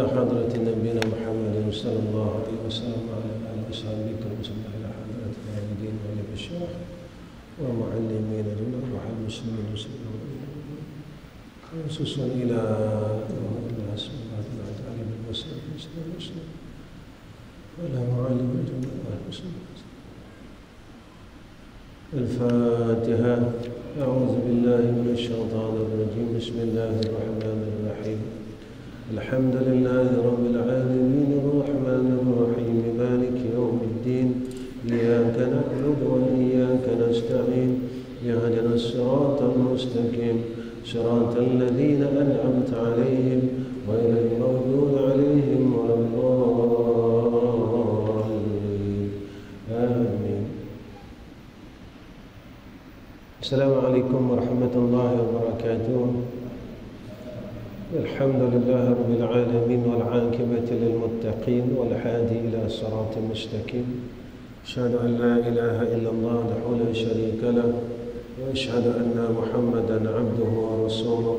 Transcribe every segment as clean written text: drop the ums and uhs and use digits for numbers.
إلى حضرة نبينا محمد صلى الله عليه وسلم وعلى آله وصحبه وسلم إلى حضرة الوالدين والمشايخ ومعلمين جميع روح المسلمين وسلم خصوصا إلى الله سبحانه وتعالى بالمسلمين وسلم وعلى معلم جميع المسلمين. الفاتحة. أعوذ بالله من الشيطان الرجيم. بسم الله الرحمن الرحيم. الحمد لله رب العالمين الرحمن الرحيم مالك يوم الدين إياك نعبد وإياك نستعين اهدنا الصراط المستقيم صراط الذين أنعمت عليهم غير المغضوب عليهم ولا الضالين آمين. السلام عليكم ورحمة الله وبركاته. الحمد لله رب العالمين والعاقبة للمتقين والهادي إلى صراط مستقيم. أشهد أن لا إله إلا الله وحده لا شريك له وأشهد أن محمدا عبده ورسوله.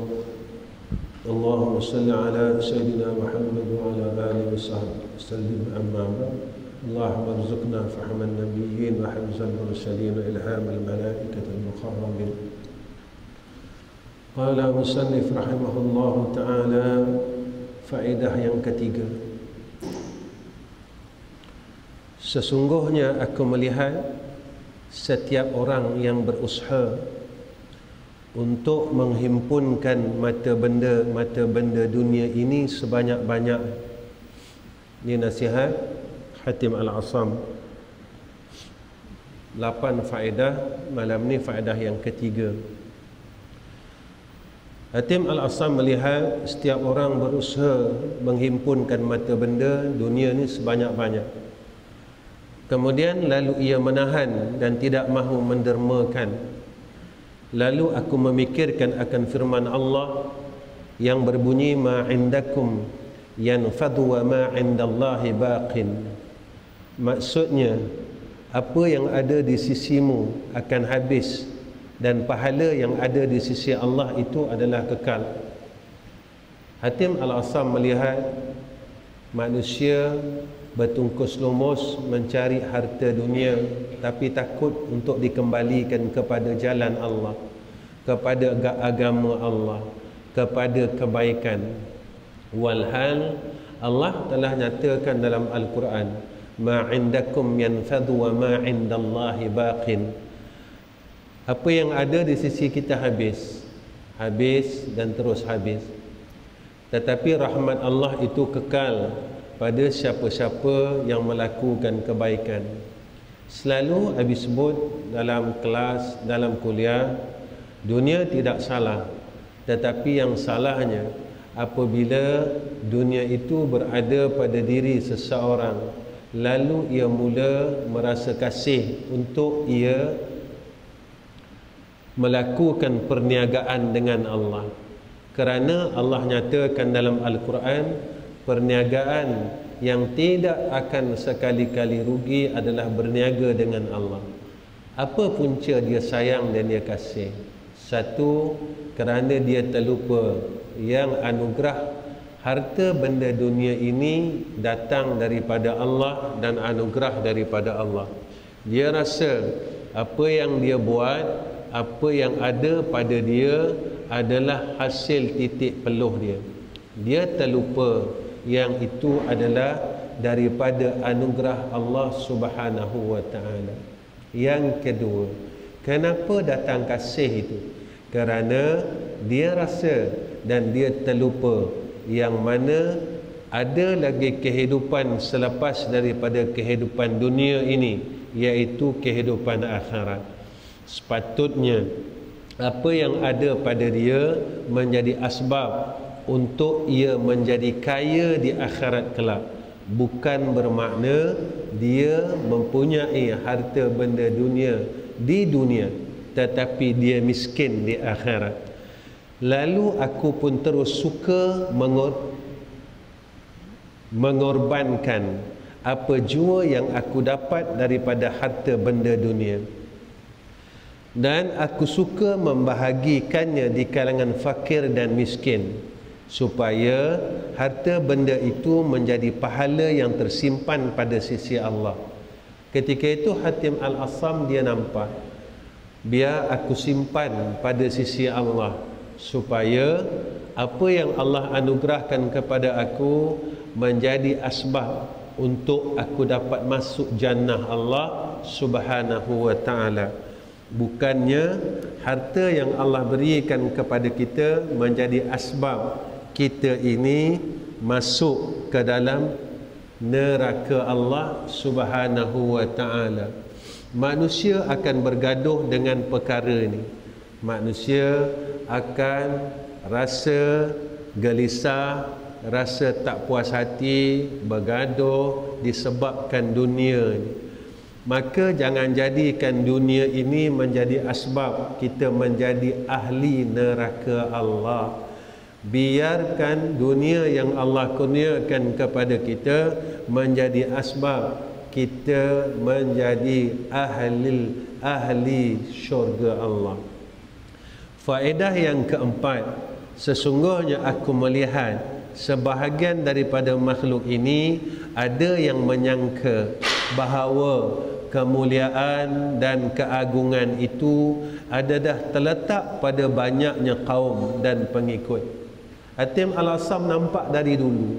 اللهم صل على سيدنا محمد وعلى آله وصحبه وسلم. أما بعد. اللهم ارزقنا فهم النبيين وحفظ المرسلين وإلهام الملائكة المقربين. قال المصنف رحمه الله تعالى faedah yang ketiga. Sesungguhnya aku melihat setiap orang yang berusaha untuk menghimpunkan mata benda dunia ini sebanyak-banyak. Ini nasihat Hatim Al-Asam. 8 faedah, malam ni faedah yang ketiga. Hatim Al-Asam melihat setiap orang berusaha menghimpunkan mata benda dunia ni sebanyak-banyak. Kemudian lalu ia menahan dan tidak mahu mendermakan. Lalu aku memikirkan akan firman Allah yang berbunyi ma indakum yanfadu wa ma indallahi baqin. Maksudnya apa yang ada di sisimu akan habis dan pahala yang ada di sisi Allah itu adalah kekal. Hatim Al-Asam melihat manusia bertungkus lumus mencari harta dunia tapi takut untuk dikembalikan kepada jalan Allah, kepada agama Allah, kepada kebaikan. Walhal Allah telah nyatakan dalam Al-Quran ma indakum yanfadu wa ma indallahi baqin. Apa yang ada di sisi kita habis dan terus habis. Tetapi rahmat Allah itu kekal pada siapa-siapa yang melakukan kebaikan. Selalu habis sebut dalam kelas, dalam kuliah, dunia tidak salah. Tetapi yang salahnya apabila dunia itu berada pada diri seseorang, lalu ia mula merasa kasih untuk ia melakukan perniagaan dengan Allah. Kerana Allah nyatakan dalam Al-Quran, perniagaan yang tidak akan sekali-kali rugi adalah berniaga dengan Allah. Apa punca dia sayang dan dia kasih? Satu, kerana dia terlupa yang anugerah harta benda dunia ini datang daripada Allah dan anugerah daripada Allah. Dia rasa apa yang dia buat, apa yang ada pada dia adalah hasil titik peluh dia. Dia terlupa yang itu adalah daripada anugerah Allah Subhanahu wa taala. Yang kedua, kenapa datang kasih itu? Kerana dia rasa dan dia terlupa yang mana ada lagi kehidupan selepas daripada kehidupan dunia ini, iaitu kehidupan akhirat. Sepatutnya apa yang ada pada dia menjadi asbab untuk ia menjadi kaya di akhirat kelak, bukan bermakna dia mempunyai harta benda dunia di dunia tetapi dia miskin di akhirat. Lalu aku pun terus suka mengorbankan apa jua yang aku dapat daripada harta benda dunia. Dan aku suka membahagikannya di kalangan fakir dan miskin. supaya harta benda itu menjadi pahala yang tersimpan pada sisi Allah. Ketika itu Hatim Al-Assam dia nampak, biar aku simpan pada sisi Allah, supaya apa yang Allah anugerahkan kepada aku menjadi asbab untuk aku dapat masuk jannah Allah Subhanahu wa ta'ala. Bukannya harta yang Allah berikan kepada kita menjadi asbab kita ini masuk ke dalam neraka Allah Subhanahu wa ta'ala. Manusia akan bergaduh dengan perkara ini. Manusia akan rasa gelisah, rasa tak puas hati, bergaduh disebabkan dunia ini. Maka jangan jadikan dunia ini menjadi asbab kita menjadi ahli neraka Allah. Biarkan dunia yang Allah kurniakan kepada kita menjadi asbab kita menjadi ahli syurga Allah. Faedah yang keempat, sesungguhnya aku melihat sebahagian daripada makhluk ini ada yang menyangka bahawa kemuliaan dan keagungan itu adalah terletak pada banyaknya kaum dan pengikut. Hatim Al-Assam nampak dari dulu.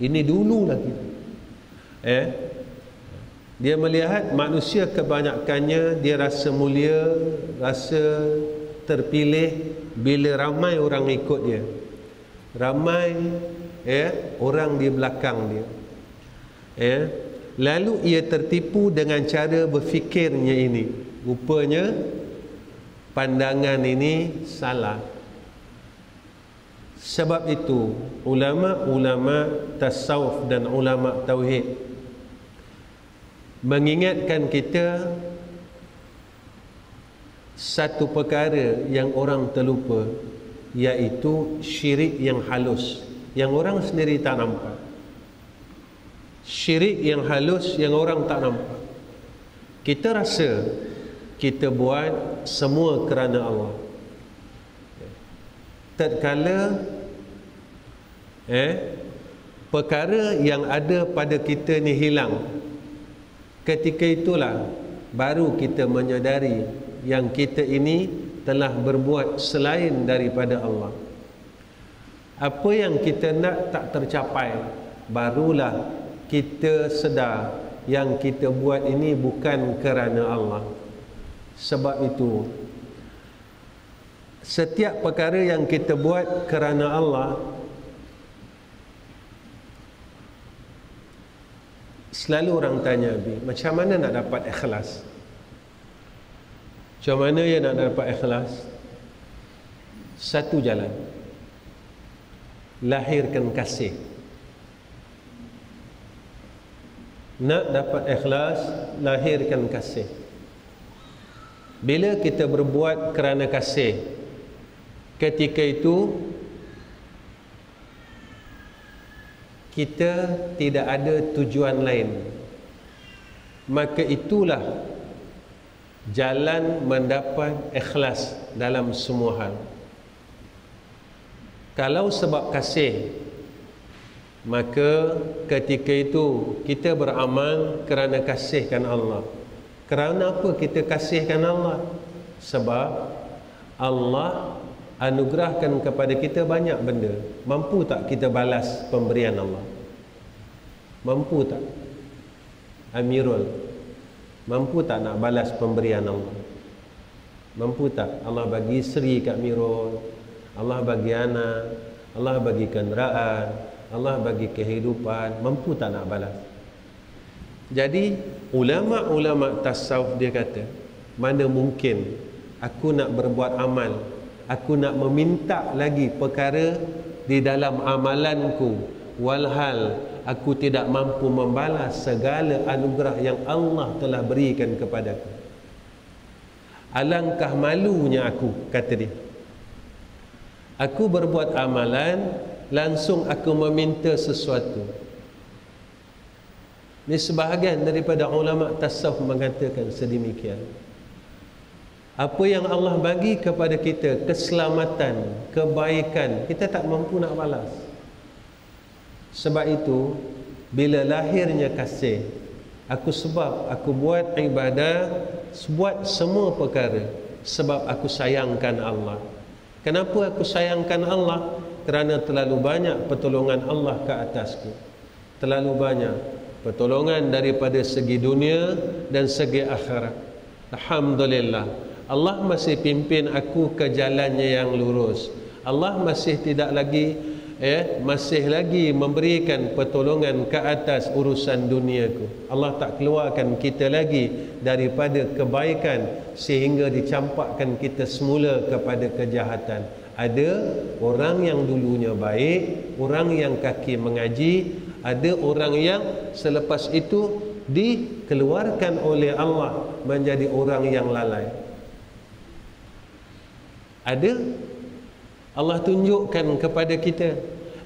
Ini dulu lagi. Dia melihat manusia kebanyakannya dia rasa mulia, rasa terpilih bila ramai orang ikut dia. Ramai orang di belakang dia. Lalu ia tertipu dengan cara berfikirnya ini. Rupanya pandangan ini salah. Sebab itu ulama-ulama tasawuf dan ulama tauhid mengingatkan kita satu perkara yang orang terlupa, iaitu syirik yang halus yang orang sendiri tak nampak. Syirik yang halus yang orang tak nampak. Kita rasa kita buat semua kerana Allah. Tatkala perkara yang ada pada kita ni hilang, ketika itulah baru kita menyadari yang kita ini telah berbuat selain daripada Allah. Apa yang kita nak tak tercapai, barulah kita sedar yang kita buat ini bukan kerana Allah. Sebab itu setiap perkara yang kita buat kerana Allah, selalu orang tanya, macam mana nak dapat ikhlas? Macam mana ya nak dapat ikhlas? Satu jalan, lahirkan kasih. Nak dapat ikhlas, lahirkan kasih. Bila kita berbuat kerana kasih, ketika itu kita tidak ada tujuan lain, maka itulah jalan mendapat ikhlas dalam semua hal. Kalau sebab kasih, maka ketika itu kita beramal kerana kasihkan Allah. Kerana apa kita kasihkan Allah? Sebab Allah anugerahkan kepada kita banyak benda. Mampu tak kita balas pemberian Allah? Mampu tak? Amirul, mampu tak nak balas pemberian Allah? Mampu tak? Allah bagi isteri kat Amirul, Allah bagi anak, Allah bagi kenderaan, Allah bagi kehidupan. Mampu tak nak balas? Jadi ulama-ulama tasawuf dia kata, mana mungkin aku nak berbuat amal, aku nak meminta lagi perkara di dalam amalanku, walhal aku tidak mampu membalas segala anugerah yang Allah telah berikan kepadaku. Alangkah malunya aku, kata dia. Aku berbuat amalan, langsung aku meminta sesuatu. Ini sebahagian daripada ulama tasawuf mengatakan sedemikian. Apa yang Allah bagi kepada kita, keselamatan, kebaikan, kita tak mampu nak balas. Sebab itu, bila lahirnya kasih, sebab aku buat ibadah, buat semua perkara sebab aku sayangkan Allah. Kenapa aku sayangkan Allah? Kerana terlalu banyak pertolongan Allah ke atasku. Terlalu banyak pertolongan daripada segi dunia dan segi akhirat. Alhamdulillah, Allah masih pimpin aku ke jalannya yang lurus. Allah masih tidak lagi masih lagi memberikan pertolongan ke atas urusan duniaku. Allah tak keluarkan kita lagi daripada kebaikan sehingga dicampakkan kita semula kepada kejahatan. Ada orang yang dulunya baik, orang yang kaki mengaji, ada orang yang selepas itu dikeluarkan oleh Allah menjadi orang yang lalai. Ada, Allah tunjukkan kepada kita,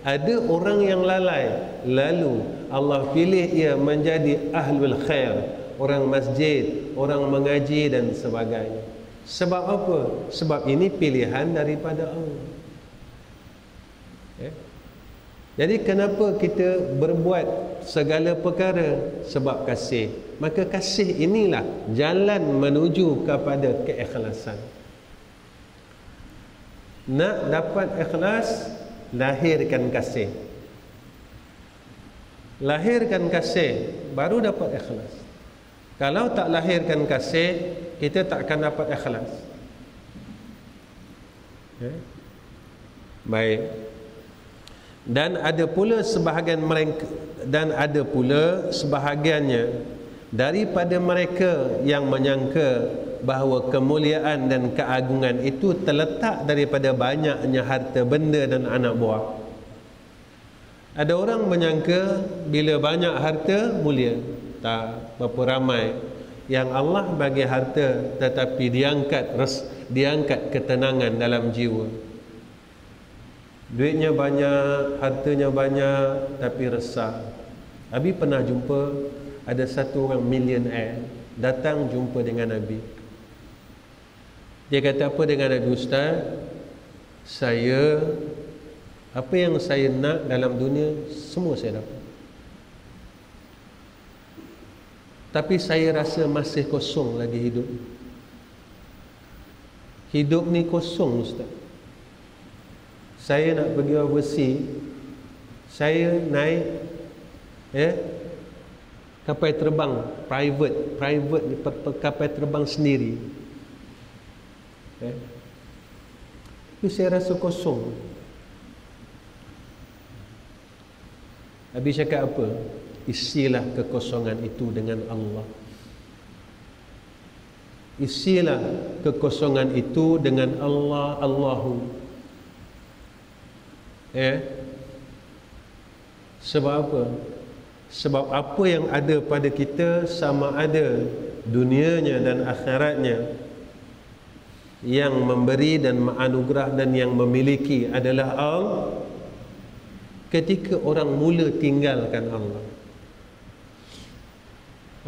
ada orang yang lalai, lalu Allah pilih ia menjadi ahlul khair, orang masjid, orang mengaji dan sebagainya. Sebab apa? Sebab ini pilihan daripada Allah. Jadi kenapa kita berbuat segala perkara? Sebab kasih. Maka kasih inilah jalan menuju kepada keikhlasan. Nak dapat ikhlas, lahirkan kasih. Lahirkan kasih, baru dapat ikhlas. Kalau tak lahirkan kasih, kita tak akan dapat ikhlas. Baik. Dan ada pula sebahagiannya daripada mereka yang menyangka bahawa kemuliaan dan keagungan itu terletak daripada banyaknya harta benda dan anak buah. Ada orang menyangka bila banyak harta mulia. Tak, berapa ramai yang Allah bagi harta tetapi diangkat ketenangan dalam jiwa. Duitnya banyak, hartanya banyak tapi resah. Abi pernah jumpa ada satu orang millionaire datang jumpa dengan Nabi. Dia kata, apa dengan Nabi Ustaz? Apa yang saya nak dalam dunia, semua saya dapat. Tapi saya rasa masih kosong lagi hidup. Hidup ni kosong Ustaz. Saya nak pergi overseas, saya naik kapal terbang private kapal terbang sendiri. Itu saya rasa kosong. Nabi cakap apa? Isilah kekosongan itu dengan Allah. Isilah kekosongan itu dengan Allah. Allahu. Sebab apa? Sebab apa yang ada pada kita, sama ada dunianya dan akhiratnya, yang memberi dan menganugerah dan yang memiliki adalah Allah. Ketika orang mula tinggalkan Allah,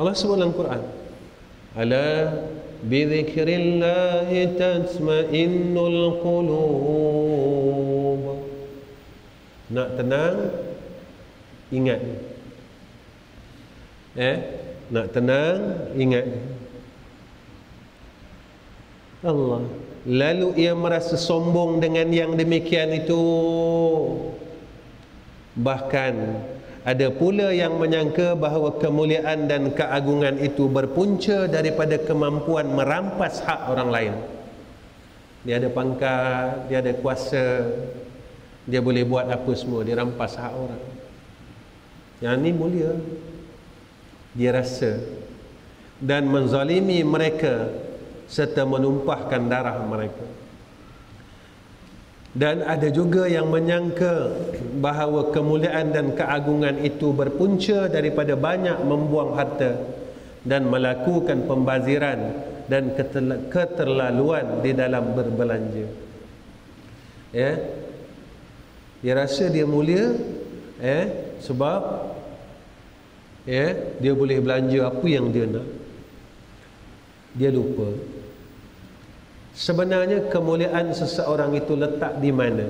Allah sebut dalam Quran, ala bidzikrillahi tatma'innul qulub. Nak tenang, ingat. Nak tenang, ingat Allah. Lalu ia merasa sombong dengan yang demikian itu. Bahkan ada pula yang menyangka bahawa kemuliaan dan keagungan itu berpunca daripada kemampuan merampas hak orang lain. Dia ada pangkat, dia ada kuasa, dia boleh buat apa semua, dia rampas hak orang. Yang ni mulia. Dia rasa, dan menzalimi mereka serta menumpahkan darah mereka. Dan ada juga yang menyangka bahawa kemuliaan dan keagungan itu berpunca daripada banyak membuang harta dan melakukan pembaziran dan keterlaluan di dalam berbelanja. Dia rasa dia mulia sebab dia boleh belanja apa yang dia nak. Dia lupa Sebenarnya kemuliaan seseorang itu letak di mana?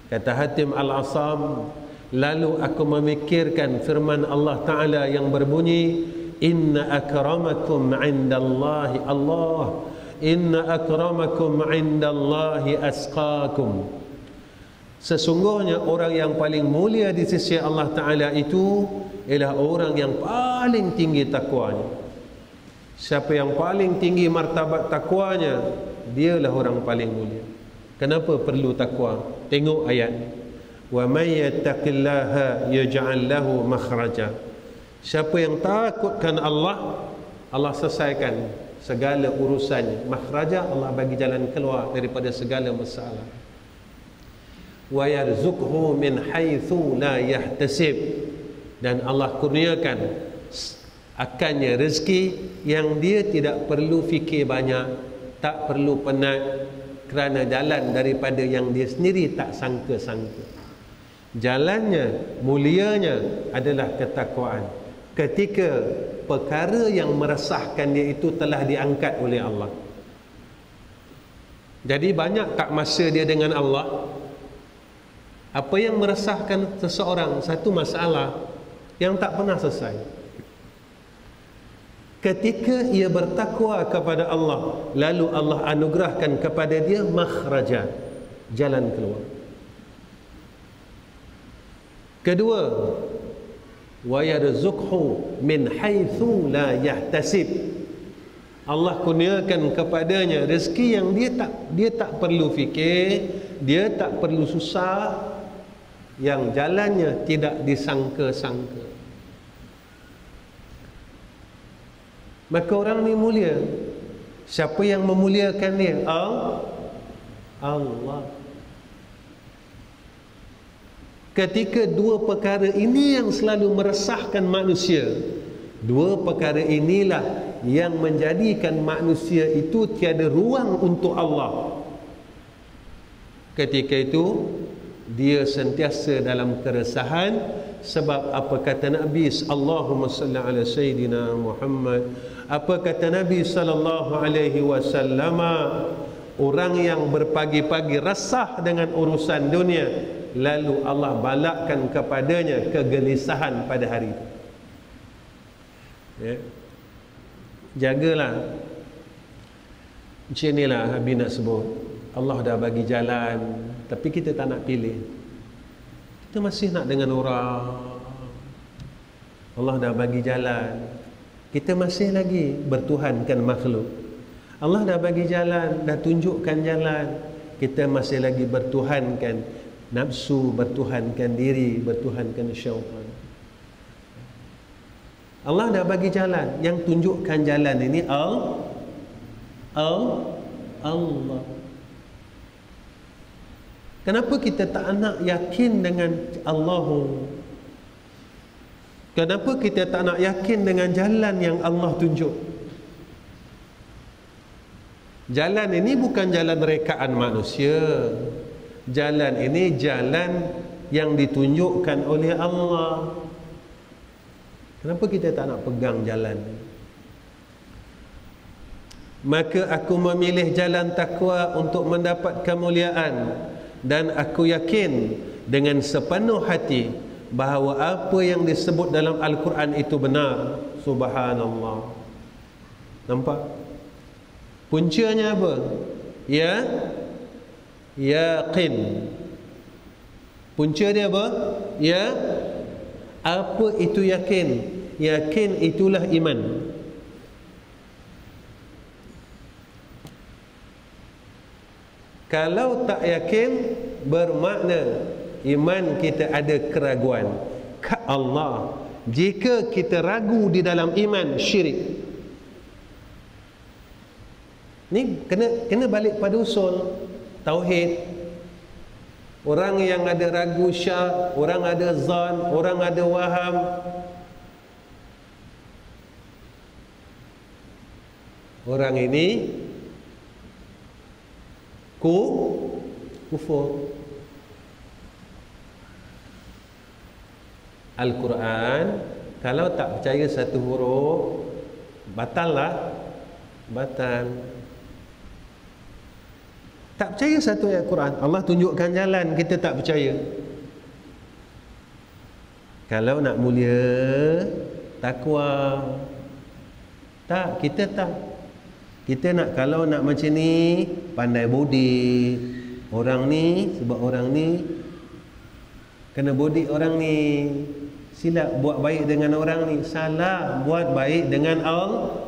Kata Hatim Al-Asam, lalu aku memikirkan firman Allah Ta'ala yang berbunyi, inna akramakum indallahi Allah, inna akramakum indallahi asqakum. Sesungguhnya orang yang paling mulia di sisi Allah Ta'ala itu ialah orang yang paling tinggi takwanya. Siapa yang paling tinggi martabat takwanya, dialah orang paling mulia. Kenapa perlu takwa? Tengok ayat ni. Wa may yattaqillaha yaj'al lahu makhraja. Siapa yang takutkan Allah, Allah selesaikan segala urusannya. Makhraja, Allah bagi jalan keluar daripada segala masalah. Wa yarzuqhu min haitsu la yahtasib. Dan Allah kurniakan akannya rezeki yang dia tidak perlu fikir banyak, tak perlu penat, kerana jalan daripada yang dia sendiri tak sangka-sangka. Jalannya, mulianya adalah ketakwaan. Ketika perkara yang meresahkan dia itu telah diangkat oleh Allah. Jadi banyak tak masa dia dengan Allah. Apa yang meresahkan seseorang? Satu masalah yang tak pernah selesai. Ketika ia bertakwa kepada Allah, lalu Allah anugerahkan kepada dia makhraja, jalan keluar. Kedua, wa yarzuqhu min haitsu la yahtasib. Allah kurniakan kepadanya rezeki yang dia tak perlu fikir, dia tak perlu susah, yang jalannya tidak disangka-sangka. Maka orang ni mulia. Siapa yang memuliakan dia? Allah. Ketika dua perkara ini yang selalu meresahkan manusia, dua perkara inilah yang menjadikan manusia itu tiada ruang untuk Allah. Ketika itu dia sentiasa dalam keresahan. Sebab apa kata Nabi, Allahumma salli ala Sayyidina Muhammad, apa kata Nabi sallallahu alaihi wasallam, orang yang berpagi-pagi resah dengan urusan dunia, lalu Allah balakkan kepadanya kegelisahan pada hari itu. Ya. Jagalah. Macam inilah Habib nak sebut, Allah dah bagi jalan, tapi kita tak nak pilih. Kita masih nak dengan orang. Allah dah bagi jalan, kita masih lagi bertuhankan makhluk. Allah dah bagi jalan, dah tunjukkan jalan, kita masih lagi bertuhankan nafsu, bertuhankan diri, bertuhankan syaitan. Allah dah bagi jalan, yang tunjukkan jalan ini Allah. Kenapa kita tak nak yakin dengan Allahu? Kenapa kita tak nak yakin dengan jalan yang Allah tunjuk? Jalan ini bukan jalan rekaan manusia. Jalan ini jalan yang ditunjukkan oleh Allah. Kenapa kita tak nak pegang jalan? Maka aku memilih jalan takwa untuk mendapat kemuliaan. Dan aku yakin dengan sepenuh hati bahawa apa yang disebut dalam Al-Quran itu benar. Subhanallah. Nampak? Puncanya apa? Yaqin. Punca dia apa? Apa itu yakin? Yakin itulah iman. Kalau tak yakin, bermakna iman kita ada keraguan. Allah, jika kita ragu di dalam iman, syirik. Ni kena balik pada usul tauhid. Orang yang ada ragu syak, orang ada zan, orang ada waham, orang ini kufur. Al-Quran kalau tak percaya satu huruf, batal lah. Batal. Tak percaya satu ayat Quran, Allah tunjukkan jalan, kita tak percaya. Kalau nak mulia, takwa. Tak, kita tak. Kita nak, kalau nak macam ni, pandai budi. Orang ni, sebab orang ni kena budi orang ni. Silap buat baik dengan orang ni. Salah buat baik dengan Allah.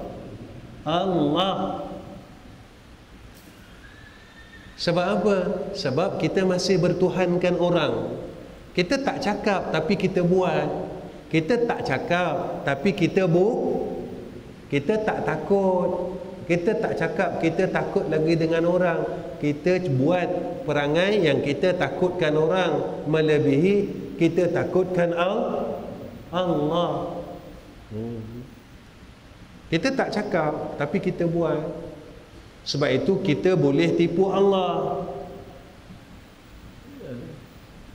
Sebab apa? Sebab kita masih bertuhankan orang. Kita tak cakap tapi kita buat. Kita tak cakap tapi kita kita tak takut. Kita tak cakap, kita takut lagi dengan orang. Kita buat perangai yang kita takutkan orang, melebihi kita takutkan Allah. Kita tak cakap tapi kita buat. Sebab itu kita boleh tipu Allah.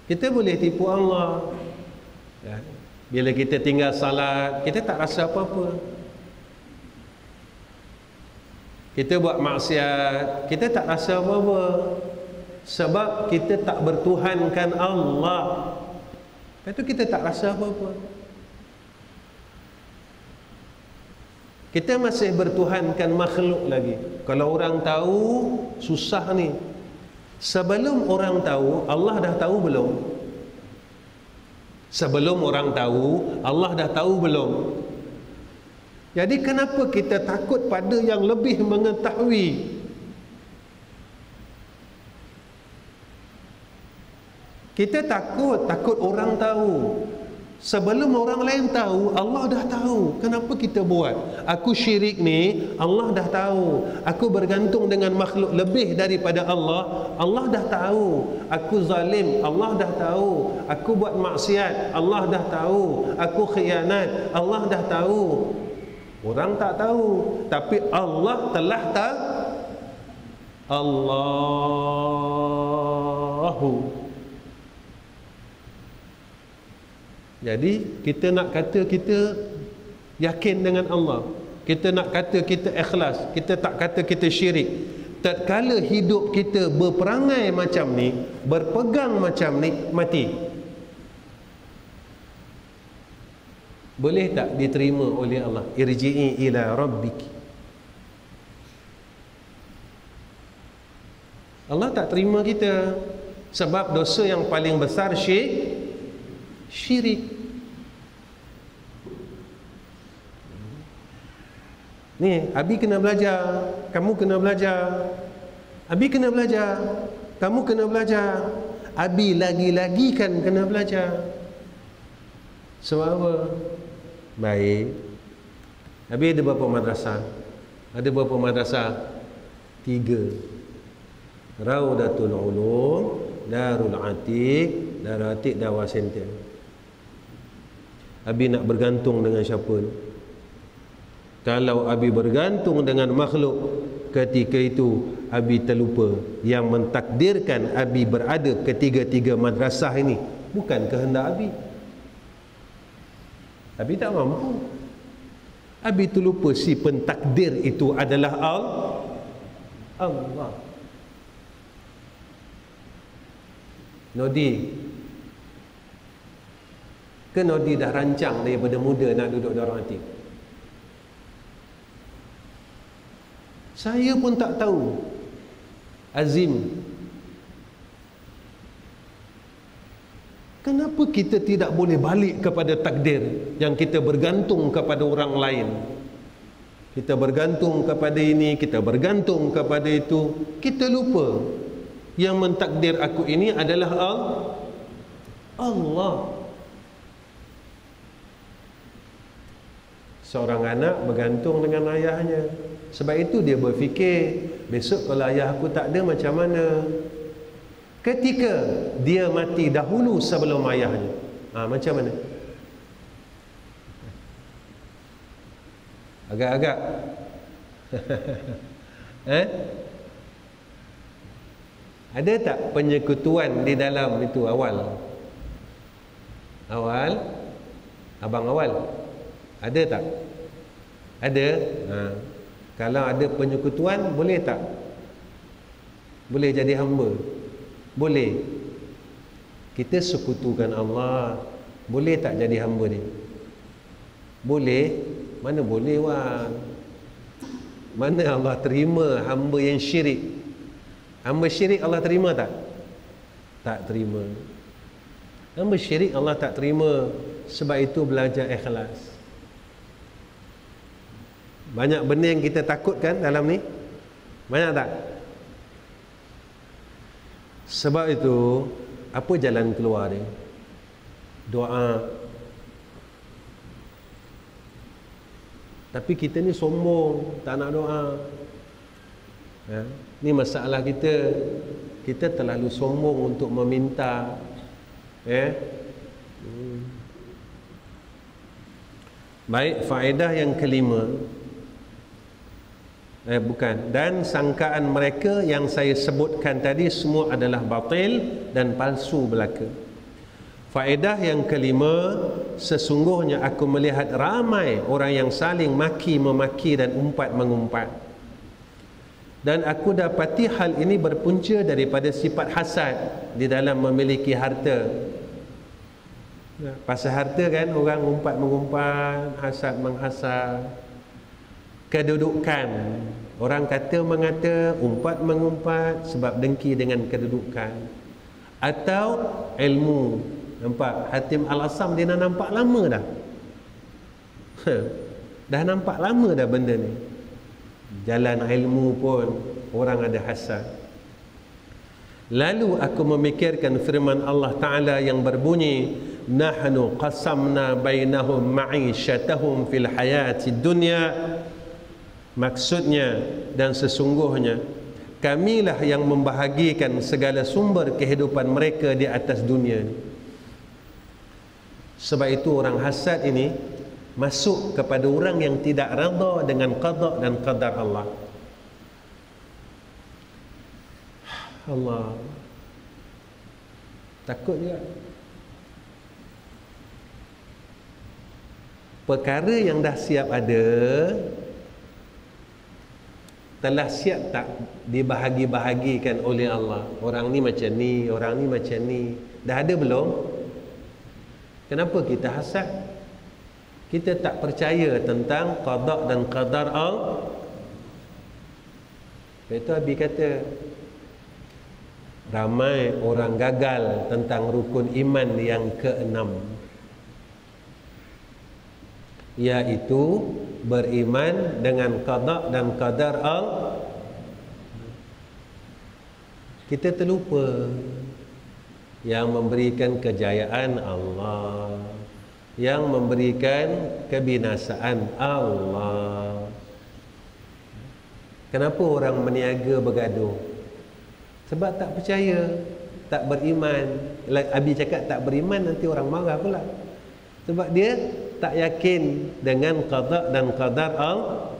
Kita boleh tipu Allah. Bila kita tinggal salat, kita tak rasa apa-apa. Kita buat maksiat, kita tak rasa apa-apa. Sebab kita tak bertuhankan Allah. Lepas tu kita tak rasa apa-apa. Kita masih bertuhankan makhluk lagi. Kalau orang tahu, susah ni. Sebelum orang tahu, Allah dah tahu belum? Sebelum orang tahu, Allah dah tahu belum? Jadi kenapa kita takut pada yang lebih mengetahui? Kita takut orang tahu. Sebelum orang lain tahu, Allah dah tahu. Kenapa kita buat? Aku syirik ni, Allah dah tahu. Aku bergantung dengan makhluk lebih daripada Allah, Allah dah tahu. Aku zalim, Allah dah tahu. Aku buat maksiat, Allah dah tahu. Aku khianat, Allah dah tahu. Orang tak tahu, tapi Allah telah tahu. Allahu. Jadi kita nak kata kita yakin dengan Allah, kita nak kata kita ikhlas, kita tak kata kita syirik. Tatkala hidup kita berperangai macam ni, berpegang macam ni, mati. Boleh tak diterima oleh Allah? Irji'i ila rabbiki. Allah tak terima kita. Sebab dosa yang paling besar syirik. Ni, Abi kena belajar, kamu kena belajar. Abi kena belajar, kamu kena belajar. Abi lagi-lagi kan kena belajar. Sebab apa? Baik. Abi ada berapa madrasah? Ada berapa madrasah? 3. Raudatul Ulum, Darul Atiq, Darul Atiq Dawah Center. Abi nak bergantung dengan siapa? Kalau Abi bergantung dengan makhluk, ketika itu Abi terlupa yang mentakdirkan Abi berada ketiga-tiga madrasah ini bukan kehendak Abi. Abi tak mampu. Abi terlupa si pentakdir itu adalah Allah. Nodi ke Nodi dah rancang daripada muda nak duduk Darul Atiq? Saya pun tak tahu. Azim, kenapa kita tidak boleh balik kepada takdir yang kita bergantung kepada orang lain? Kita bergantung kepada ini, kita bergantung kepada itu. Kita lupa yang mentakdir aku ini adalah Allah. Seorang anak bergantung dengan ayahnya. Sebab itu dia berfikir, besok kalau ayah aku tak ada macam mana? Ketika dia mati dahulu sebelum ayahnya, macam mana? Agak-agak ada tak penyekutuan di dalam itu awal? Abang awal ada tak? Ada. Kalau ada penyekutuan, boleh tak Boleh jadi hamba? Boleh. Kita sekutukan Allah, boleh tak jadi hamba dia? Boleh. Mana boleh wah? Mana Allah terima hamba yang syirik? Hamba syirik Allah terima tak? Tak terima. Hamba syirik Allah tak terima. Sebab itu belajar ikhlas. Banyak benda yang kita takutkan dalam ni? Banyak tak? Sebab itu, apa jalan keluar dia? Doa. Tapi kita ni sombong, tak nak doa. Ya, ni masalah kita. Kita terlalu sombong untuk meminta. Ya. Baik, faedah yang kelima. Bukan. Dan sangkaan mereka yang saya sebutkan tadi semua adalah batil dan palsu belaka. Faedah yang kelima, sesungguhnya aku melihat ramai orang yang saling maki-memaki dan umpat-mengumpat. Dan aku dapati hal ini berpunca daripada sifat hasad di dalam memiliki harta. Pasal harta kan, orang umpat-mengumpat, hasad menghasad. Kedudukan, orang kata mengata, umpat-mengumpat sebab dengki dengan kedudukan. Atau ilmu. Nampak? Hatim Al-Asam dia dah nampak lama dah. Dah nampak lama dah benda ni. Jalan ilmu pun orang ada hasad. Lalu aku memikirkan firman Allah Ta'ala yang berbunyi, nahnu qasamna bainahum ma'isyatahum fil hayati dunya. Maksudnya dan sesungguhnya kamilah yang membahagikan segala sumber kehidupan mereka di atas dunia ni. Sebab itu orang hasad ini masuk kepada orang yang tidak redha dengan qada dan qadar Allah. Allah takut juga. Perkara yang dah siap ada, telah siap tak dibahagi-bahagikan oleh Allah? Orang ni macam ni, orang ni macam ni. Dah ada belum? Kenapa kita hasad? Kita tak percaya tentang qada dan qadar Allah. Itu Abi kata, ramai orang gagal tentang rukun iman yang keenam, iaitu beriman dengan qada dan qadar Allah. Kita terlupa yang memberikan kejayaan Allah, yang memberikan kebinasaan Allah. Kenapa orang meniaga bergaduh? Sebab tak percaya, tak beriman. Abi cakap tak beriman, nanti orang marah pula. Sebab dia tak yakin dengan qada dan qadar Allah.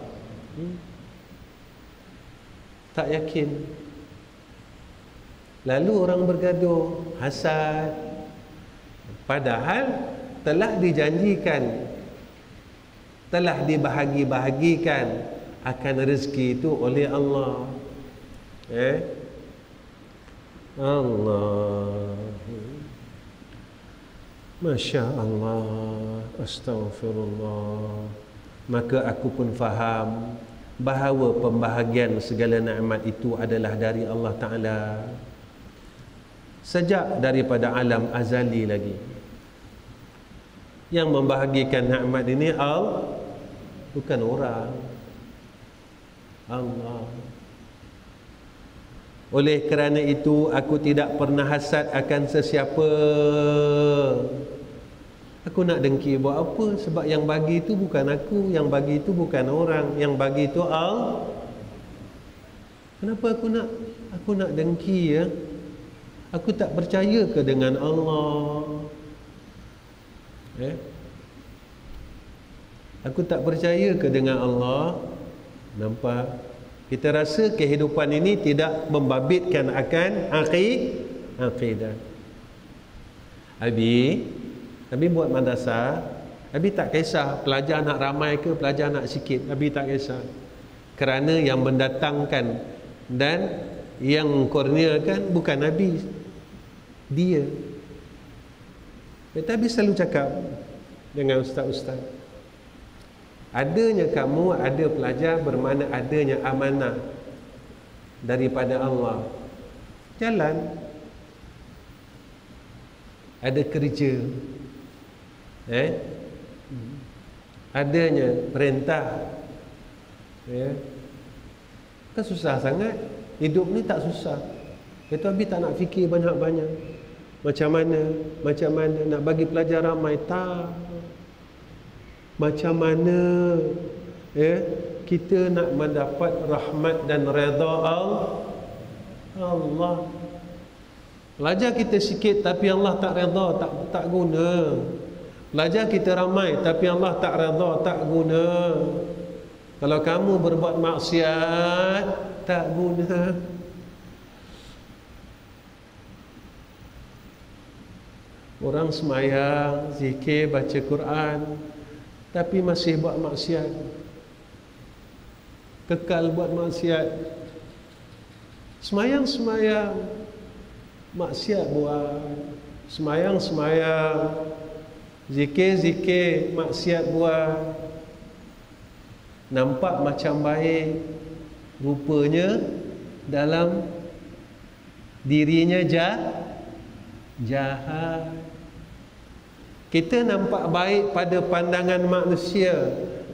Tak yakin. Lalu orang bergaduh, hasad. Padahal telah dijanjikan, telah dibahagi-bahagikan akan rezeki itu oleh Allah. Allah. Masya Allah. Astaghfirullah. Maka aku pun faham bahawa pembahagian segala nikmat itu adalah dari Allah Ta'ala. Sejak daripada alam azali lagi, yang membahagikan nikmat ini Allah, bukan orang. Allah. Oleh kerana itu aku tidak pernah hasad akan sesiapa. Aku nak dengki buat apa? Sebab yang bagi itu bukan aku, yang bagi itu bukan orang, yang bagi itu Allah. Kenapa aku nak dengki ya? Aku tak percaya ke dengan Allah? Aku tak percaya ke dengan Allah? Nampak? Kita rasa kehidupan ini tidak membabitkan akan akidah. Abi buat madrasah, Abi tak kisah pelajar nak ramai ke pelajar nak sikit. Abi tak kisah. Kerana yang mendatangkan dan Yang kurniakan bukan Nabi, dia. Tapi selalu cakap dengan ustaz-ustaz, adanya kamu ada pelajar bermakna adanya amanah daripada Allah. Jalan, ada kerja, adanya perintah, kan susah sangat. Hidup ni tak susah. Kata Habib tak nak fikir banyak-banyak. Macam mana nak bagi pelajar ramai, tak. Macam mana kita nak mendapat rahmat dan redha Allah. Pelajar kita sikit tapi Allah tak redha, tak guna. Pelajar kita ramai tapi Allah tak redha, tak guna. Kalau kamu berbuat maksiat, tak guna. Orang semayang, zikir, baca Quran, tapi masih buat maksiat, kekal buat maksiat. Semayang, maksiat buat. Semayang, zikir, maksiat buat. Nampak macam baik, rupanya dalam dirinya jahat. Kita nampak baik pada pandangan manusia,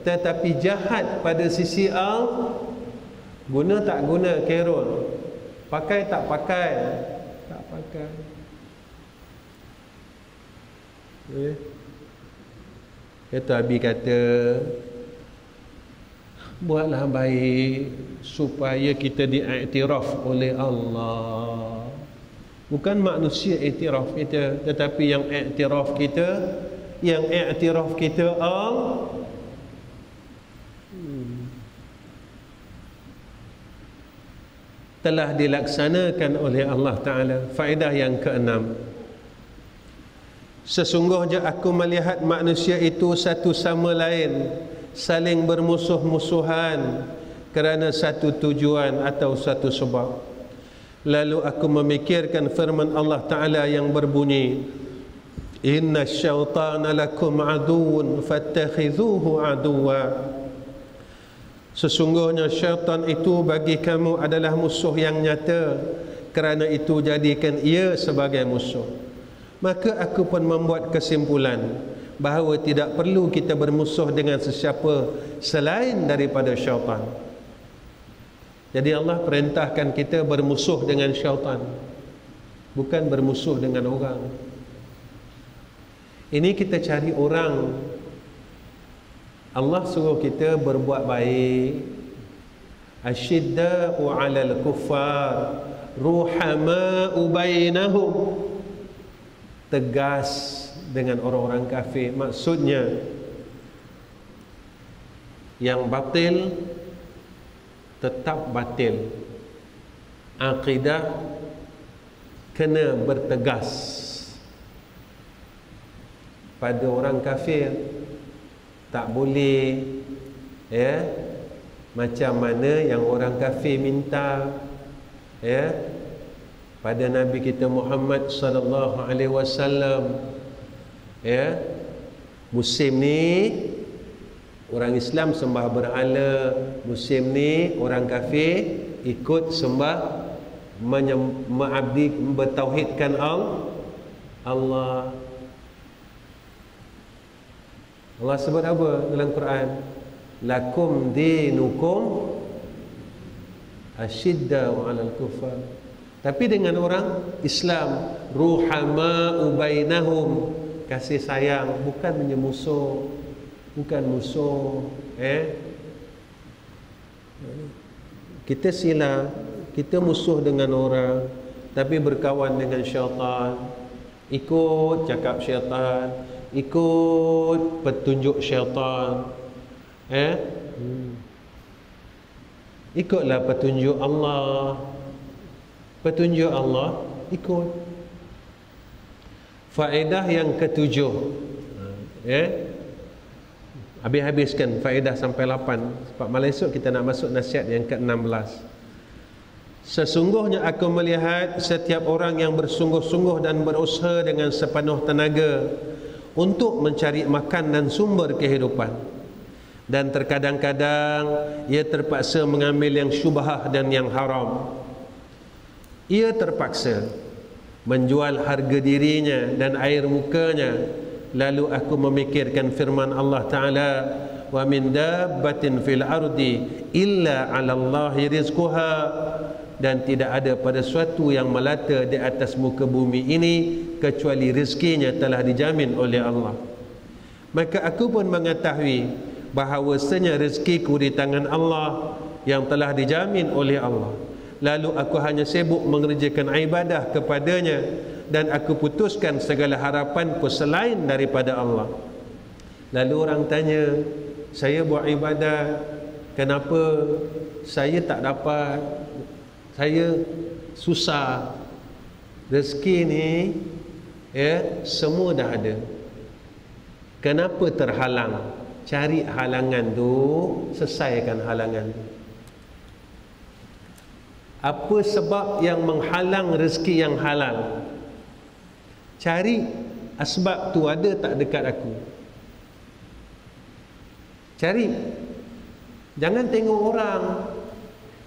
tetapi jahat pada sisi Allah. Guna tak guna kerol, pakai tak pakai, tak pakai. Kata Abi kata, buatlah baik supaya kita diiktiraf oleh Allah. Bukan manusia iktiraf kita, tetapi yang iktiraf kita Allah. Telah dilaksanakan oleh Allah Ta'ala. Faedah yang keenam, sesungguhnya aku melihat manusia itu satu sama lain saling bermusuh-musuhan kerana satu tujuan atau satu sebab. Lalu aku memikirkan firman Allah Ta'ala yang berbunyi, inna syaitana lakum aduun fattakhidhuhu aduwa. Sesungguhnya syaitan itu bagi kamu adalah musuh yang nyata, kerana itu jadikan ia sebagai musuh. Maka aku pun membuat kesimpulan bahawa tidak perlu kita bermusuh dengan sesiapa selain daripada syaitan. Jadi Allah perintahkan kita bermusuh dengan syaitan, bukan bermusuh dengan orang. Ini kita cari orang. Allah suruh kita berbuat baik. Asyidda'u 'alal kuffar ruhama'u bainahum. Tegas dengan orang-orang kafir. Maksudnya yang batil tetap batil. Akidah kena bertegas pada orang kafir. Tak boleh macam mana yang orang kafir minta pada Nabi kita Muhammad sallallahu alaihi wasallam. Musim ni orang Islam sembah berhala, musim ni orang kafir ikut sembah mengabdi, bertauhidkan Allah. Allah sebut apa dalam Quran? Lakum dinukum asyidda'u 'alal kuffar. Tapi dengan orang Islam, ruhama'u bainahum, kasih sayang, bukan menyemusuh, bukan musuh. Kita silap, kita musuh dengan orang, tapi berkawan dengan syaitan, ikut cakap syaitan, ikut petunjuk syaitan. Ikutlah petunjuk Allah. Petunjuk Allah ikut. Faedah yang ketujuh, habis-habiskan faedah sampai 8, sebab malam esok kita nak masuk nasihat yang ke-16. Sesungguhnya aku melihat setiap orang yang bersungguh-sungguh dan berusaha dengan sepenuh tenaga untuk mencari makan dan sumber kehidupan, dan terkadang-kadang ia terpaksa mengambil yang syubhah dan yang haram. Ia terpaksa menjual harga dirinya dan air mukanya. Lalu aku memikirkan firman Allah Ta'ala, wa min dabbatin fil ardi illa 'ala Allahi rizquha, dan tidak ada pada suatu yang melata di atas muka bumi ini kecuali rezekinya telah dijamin oleh Allah. Maka aku pun mengetahui bahawasanya rezekiku di tangan Allah yang telah dijamin oleh Allah. Lalu aku hanya sibuk mengerjakan ibadah kepadanya, dan aku putuskan segala harapanku selain daripada Allah. Lalu orang tanya, saya buat ibadah, kenapa saya tak dapat? Saya susah. Rezeki ni semua dah ada. Kenapa terhalang? Cari halangan tu, selesaikan halangan tu. Apa sebab yang menghalang rezeki yang halal? Cari asbab tu ada tak dekat aku. Cari. Jangan tengok orang.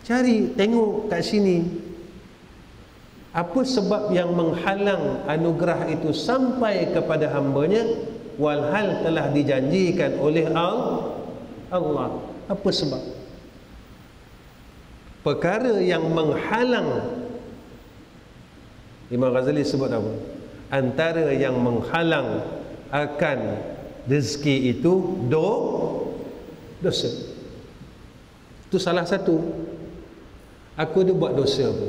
Cari, tengok kat sini. Apa sebab yang menghalang anugerah itu sampai kepada hambanya, walhal telah dijanjikan oleh Allah. Apa sebab? Perkara yang menghalang, Imam Ghazali sebut apa? Antara yang menghalang akan rezeki itu dosa. Itu salah satu. Aku ada buat dosa apa?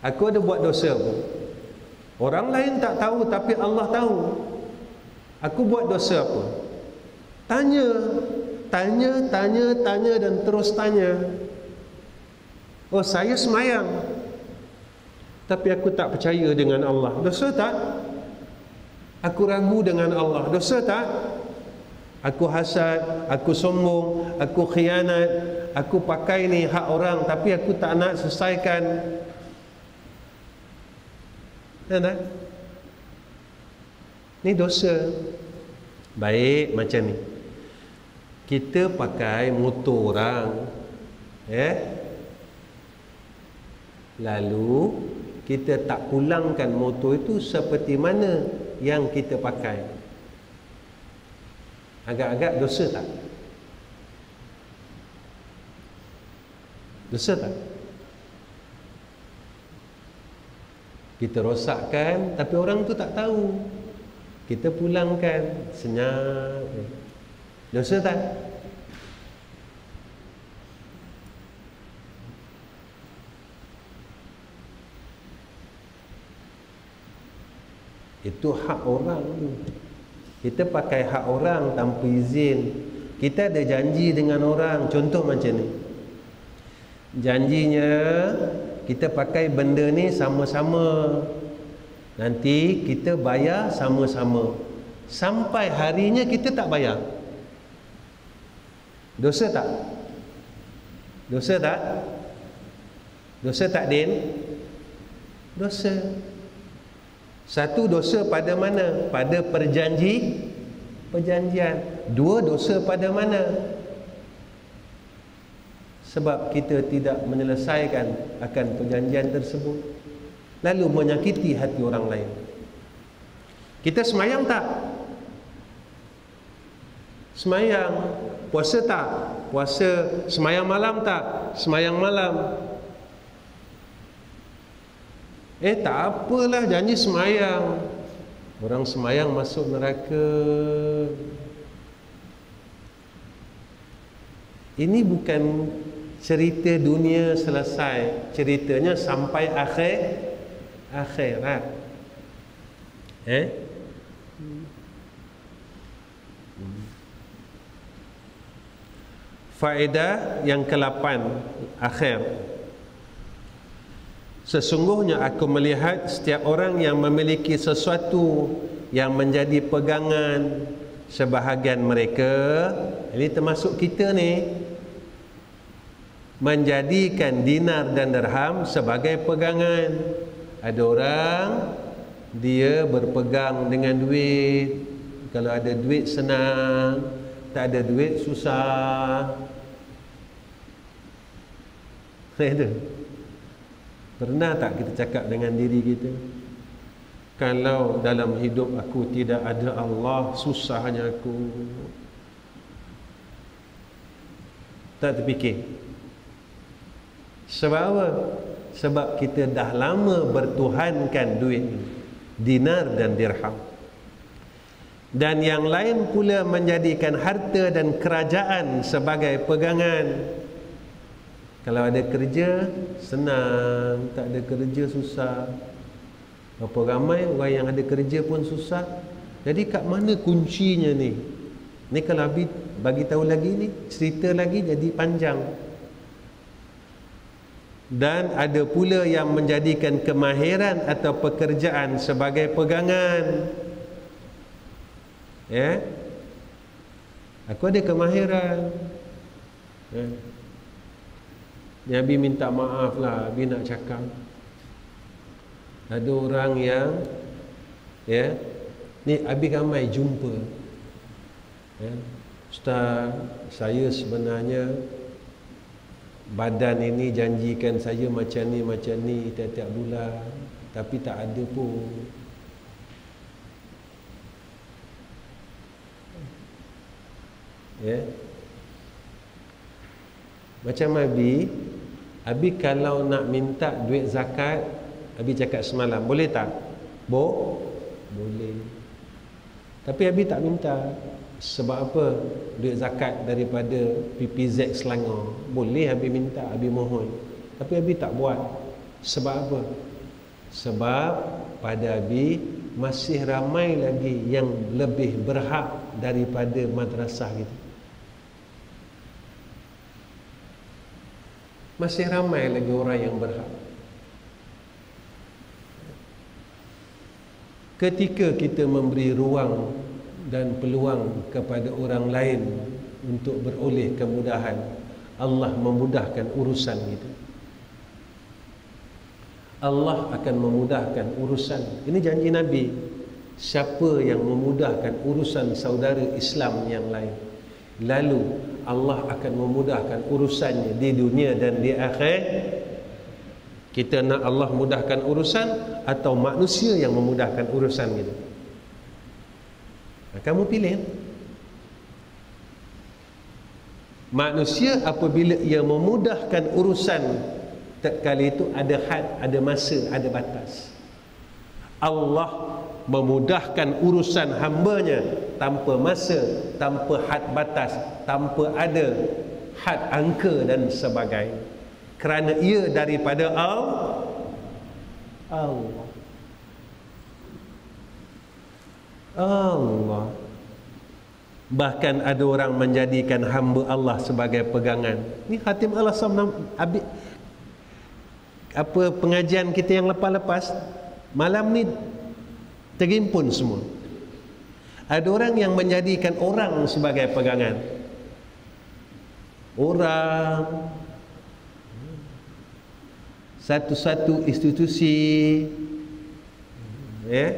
Aku ada buat dosa apa? Orang lain tak tahu, tapi Allah tahu. Aku buat dosa apa? Tanya dan terus tanya. Oh, saya semayang, tapi aku tak percaya dengan Allah. Dosa tak? Aku ragu dengan Allah. Dosa tak? Aku hasad, aku sombong, aku khianat, aku pakai ni hak orang tapi aku tak nak selesaikan. Ada? Ni dosa. Baik macam ni. Kita pakai motor orang, lalu kita tak pulangkan motor itu seperti mana yang kita pakai. Agak-agak dosa tak? Dosa tak? Kita rosakkan tapi orang tu tak tahu. Kita pulangkan, senyap. Dosa tak? Itu hak orang. Kita pakai hak orang tanpa izin. Kita ada janji dengan orang. Contoh macam ni. Janjinya kita pakai benda ni sama-sama. Nanti kita bayar sama-sama. Sampai harinya kita tak bayar. Dosa tak? Dosa tak? Dosa tak, Din? Dosa. Satu dosa pada mana? Pada perjanjian. Dua dosa pada mana? Sebab kita tidak menyelesaikan akan perjanjian tersebut, lalu menyakiti hati orang lain. Kita semayang tak? Semayang. Puasa tak? Puasa. Semayang malam tak? Semayang malam. Tak apalah, janji semayang. Orang semayang masuk neraka. Ini bukan cerita dunia selesai. Ceritanya sampai akhirat. Faedah yang ke-8 akhir. Sesungguhnya aku melihat setiap orang yang memiliki sesuatu yang menjadi pegangan sebahagian mereka, ini termasuk kita ni, menjadikan dinar dan dirham sebagai pegangan. Ada orang dia berpegang dengan duit. Kalau ada duit senang, tak ada duit susah. Itu. Pernah tak kita cakap dengan diri kita, kalau dalam hidup aku tidak ada Allah, susahnya aku? Tak terfikir. Sebab apa? Sebab kita dah lama bertuhankan duit, dinar dan dirham. Dan yang lain pula menjadikan harta dan kerajaan sebagai pegangan. Kalau ada kerja, senang. Tak ada kerja, susah. Berapa ramai orang yang ada kerja pun susah. Jadi kat mana kuncinya ni? Ni kalau Habib bagi tahu lagi ni, cerita lagi jadi panjang. Dan ada pula yang menjadikan kemahiran atau pekerjaan sebagai pegangan. Ya, aku ada kemahiran. Ya. Nabi minta maaf lah, Nabi nak cakap. Ada orang yang, ya, ni Abi ramai jumpa. Ya, Ustaz, saya sebenarnya badan ini janjikan saya macam ni tiap-tiap bulan, tapi tak ada pun. Ya. Macam Abi kalau nak minta duit zakat, Abi cakap semalam, boleh tak? Boleh. Tapi Abi tak minta. Sebab apa? Duit zakat daripada PPZ Selangor. Boleh Abi minta, Abi mohon. Tapi Abi tak buat. Sebab apa? Sebab pada Abi masih ramai lagi yang lebih berhak daripada madrasah kita. Masih ramai lagi orang yang berhak. Ketika kita memberi ruang dan peluang kepada orang lain untuk beroleh kemudahan, Allah memudahkan urusan kita. Allah akan memudahkan urusan. Ini janji Nabi. Siapa yang memudahkan urusan saudara Islam yang lain, lalu Allah akan memudahkan urusannya di dunia dan di akhir. Kita nak Allah mudahkan urusan atau manusia yang memudahkan urusan kita? Kamu pilih. Manusia apabila ia memudahkan urusan, tatkala itu ada had, ada masa, ada batas. Allah memudahkan urusan hambanya tanpa masa, tanpa had batas, tanpa ada had angka dan sebagainya. Kerana ia daripada Allah. Bahkan ada orang menjadikan hamba Allah sebagai pegangan. Ni Khatim Al-Asam apa pengajian kita yang lepas-lepas malam ni terimpun semua. Ada orang yang menjadikan orang sebagai pegangan. Orang, satu-satu institusi, ya.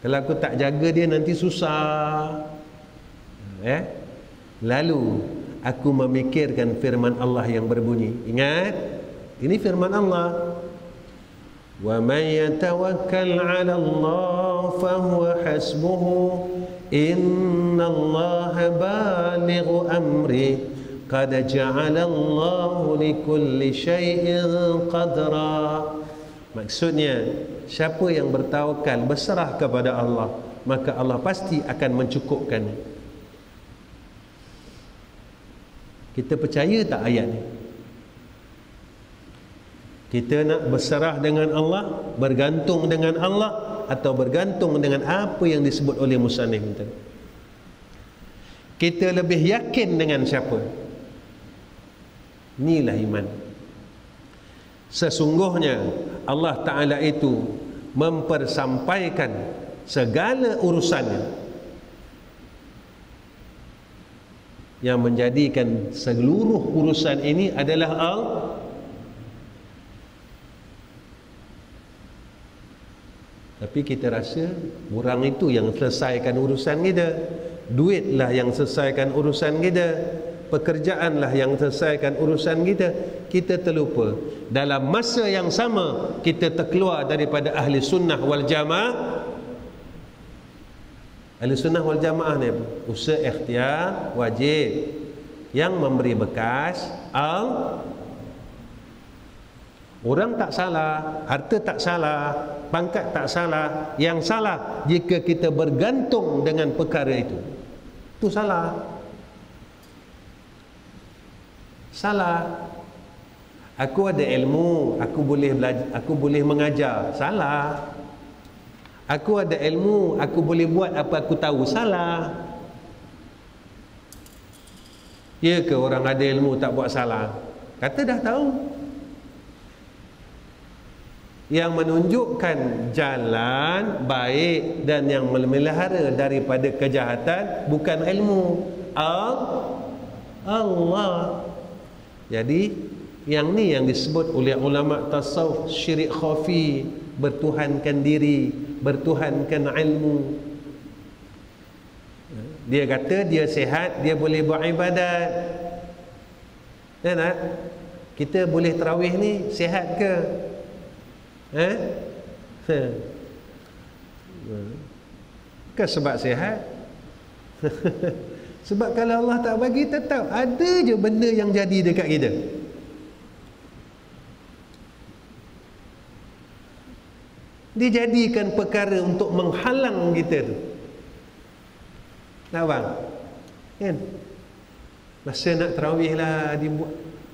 Kalau aku tak jaga dia nanti susah, ya. Lalu aku memikirkan firman Allah yang berbunyi. Ingat, ini firman Allah. Wa man yatawakkal 'ala Allah fa huwa hasbuhu innallaha balighu amri qad ja'ala Allahu likulli syai'in qadra. Maksudnya, siapa yang bertawakal, berserah kepada Allah, maka Allah pasti akan mencukupkan. Kita percaya tak ayat ni? Kita nak berserah dengan Allah, bergantung dengan Allah, atau bergantung dengan apa yang disebut oleh musannif tadi? Kita lebih yakin dengan siapa? Inilah iman. Sesungguhnya Allah Ta'ala itu mempersampaikan segala urusannya Yang menjadikan seluruh urusan ini adalah Allah. Tapi kita rasa orang itu yang selesaikan urusan kita, duitlah yang selesaikan urusan kita, pekerjaanlah yang selesaikan urusan kita. Kita terlupa dalam masa yang sama kita terkeluar daripada ahli sunnah wal jamaah. Ahli sunnah wal jamaah ni usaha ikhtiar wajib, yang memberi bekas orang tak salah, harta tak salah, pangkat tak salah. Yang salah jika kita bergantung dengan perkara itu. Itu salah. Salah. Aku ada ilmu, aku boleh belajar, aku boleh mengajar. Salah. Aku ada ilmu, aku boleh buat apa aku tahu. Salah. Ya ke orang ada ilmu tak buat salah? Kata dah tahu. Yang menunjukkan jalan baik dan yang memelihara daripada kejahatan bukan ilmu, Allah. Jadi yang ni yang disebut oleh ulama tasawuf syirik khafi, bertuhankan diri, bertuhankan ilmu. Dia kata dia sihat, dia boleh buat ibadat. Ya tak? Kita boleh tarawih ni sihat ke? Bukan sebab sihat. Sebab kalau Allah tak bagi, tetap ada je benda yang jadi dekat kita. Dijadikan perkara untuk menghalang kita tu. Nak bang? Kan? Masa nak tarawih lah,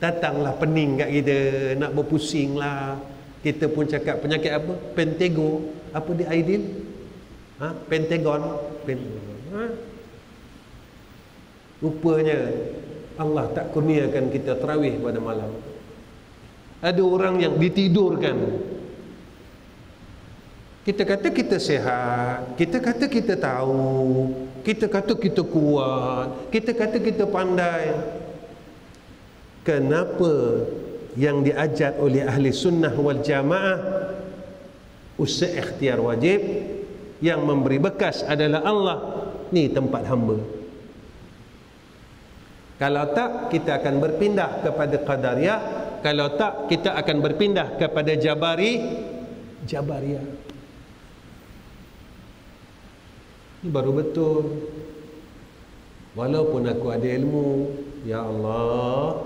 datanglah pening kat kita, nak berpusing lah. Kita pun cakap penyakit apa? Pentego. Apa dia Aidil? Pentagon. Rupanya Allah tak kurniakan kita tarawih pada malam. Ada orang yang ditidurkan. Kita kata kita sihat, kita kata kita tahu, kita kata kita kuat, kita kata kita pandai. Kenapa yang diajar oleh ahli sunnah wal jamaah usaha ikhtiar wajib, yang memberi bekas adalah Allah? Ni tempat hamba. Kalau tak, kita akan berpindah kepada Qadariyah. Kalau tak, kita akan berpindah kepada Jabariyah. Ini baru betul. Walaupun aku ada ilmu, ya Allah,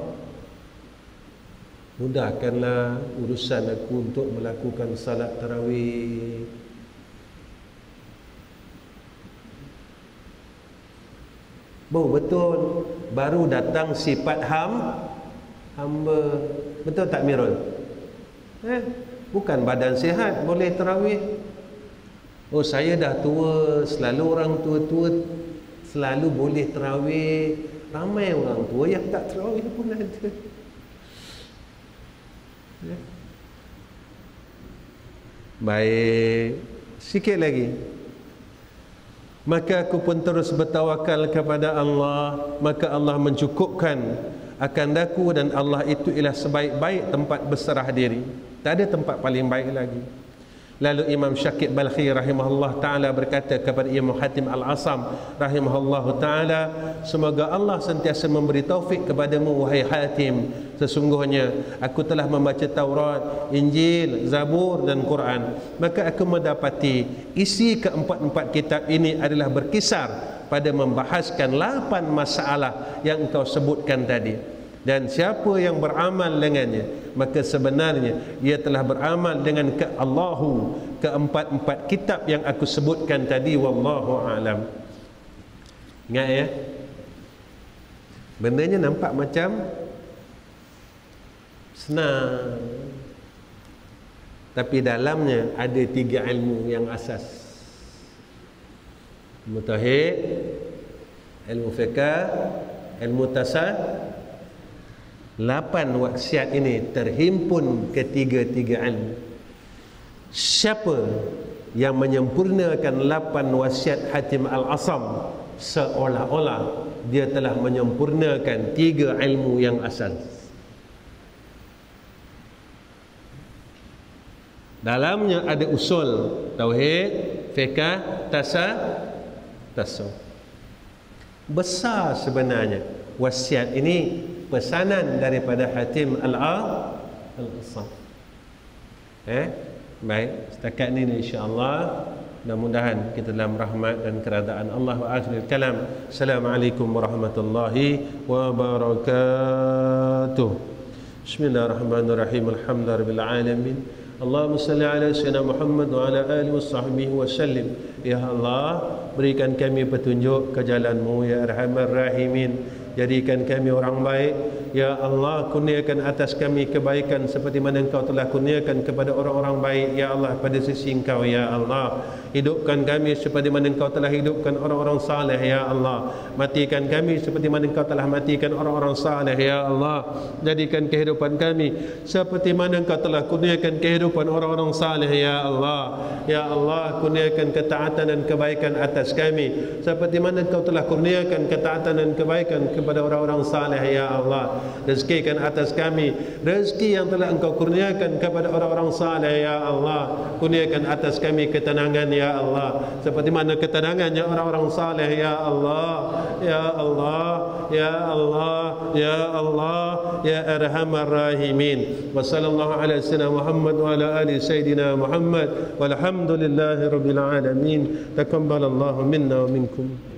mudahkanlah urusan aku untuk melakukan salat tarawih. Betul. Baru datang sifat hamba. Betul tak Mirul? Bukan badan sihat boleh tarawih. Oh, saya dah tua, selalu orang tua-tua selalu boleh tarawih. Ramai orang tua yang tak tarawih pun ada. Baik, sikit lagi. Maka aku pun terus bertawakal kepada Allah, maka Allah mencukupkan akan daku, dan Allah itu ialah sebaik-baik tempat berserah diri. Tak ada tempat paling baik lagi. Lalu Imam Syakib Balkhi rahimahullah ta'ala berkata kepada Imam Hatim Al-Asam rahimahullah ta'ala, semoga Allah sentiasa memberi taufik kepadamu wahai Hatim. Sesungguhnya aku telah membaca Taurat, Injil, Zabur dan Quran, maka aku mendapati isi keempat-empat kitab ini adalah berkisar pada membahaskan 8 masalah yang engkau sebutkan tadi. Dan siapa yang beramal dengannya, maka sebenarnya ia telah beramal dengan keempat-empat kitab yang aku sebutkan tadi. Wallahu a'lam. Ingat ya, bendanya nampak macam senang, tapi dalamnya ada 3 ilmu yang asas: ilmu tauhid, ilmu fiqh, ilmu tasawuf. 8 wasiat ini terhimpun ketiga-tiga ilmu. Siapa yang menyempurnakan 8 wasiat Hatim Al-Asam, seolah-olah dia telah menyempurnakan 3 ilmu yang asal. Dalamnya ada usul tauhid, fiqh, tasawuf. Besar sebenarnya wasiat ini, pesanan daripada Hatim Al-Asam. Baik, setakat ini insya-Allah. Mudah-mudahan kita dalam rahmat dan keredaan Allah. Wa akhirul kalam. Assalamualaikum warahmatullahi wabarakatuh. Bismillahirrahmanirrahim. Alhamdulillahirabbil alamin. Allahumma salli ala sayyidina Muhammad wa ala alihi washabbihi wasallim. Ya Allah, berikan kami petunjuk ke jalan-Mu ya Arhamar Rahimin. Jadikan kami orang baik. Ya Allah, kurniakan atas kami kebaikan seperti mana Engkau telah kurniakan kepada orang-orang baik ya Allah pada sisi Engkau ya Allah. Hidupkan kami seperti mana Engkau telah hidupkan orang-orang saleh ya Allah. Matikan kami seperti mana Engkau telah matikan orang-orang saleh ya Allah. Jadikan kehidupan kami seperti mana Engkau telah kurniakan kehidupan orang-orang saleh ya Allah. Ya Allah, kurniakan ketaatan dan kebaikan atas kami seperti mana Engkau telah kurniakan ketaatan dan kebaikan kepada orang-orang saleh ya Allah. Rezekikan atas kami rezeki yang telah Engkau kurniakan kepada orang-orang saleh ya Allah. Kurniakan atas kami ketenangan ya Allah seperti mana ketenangannya orang-orang saleh ya Allah. Ya Allah, ya Allah, ya Allah, ya Arhamar Rahimin. Wa sallallahu ala sayyidina Muhammad wa ala ali sayyidina Muhammad walhamdulillahi rabbil alamin. Taqabbalallahu minna wa minkum.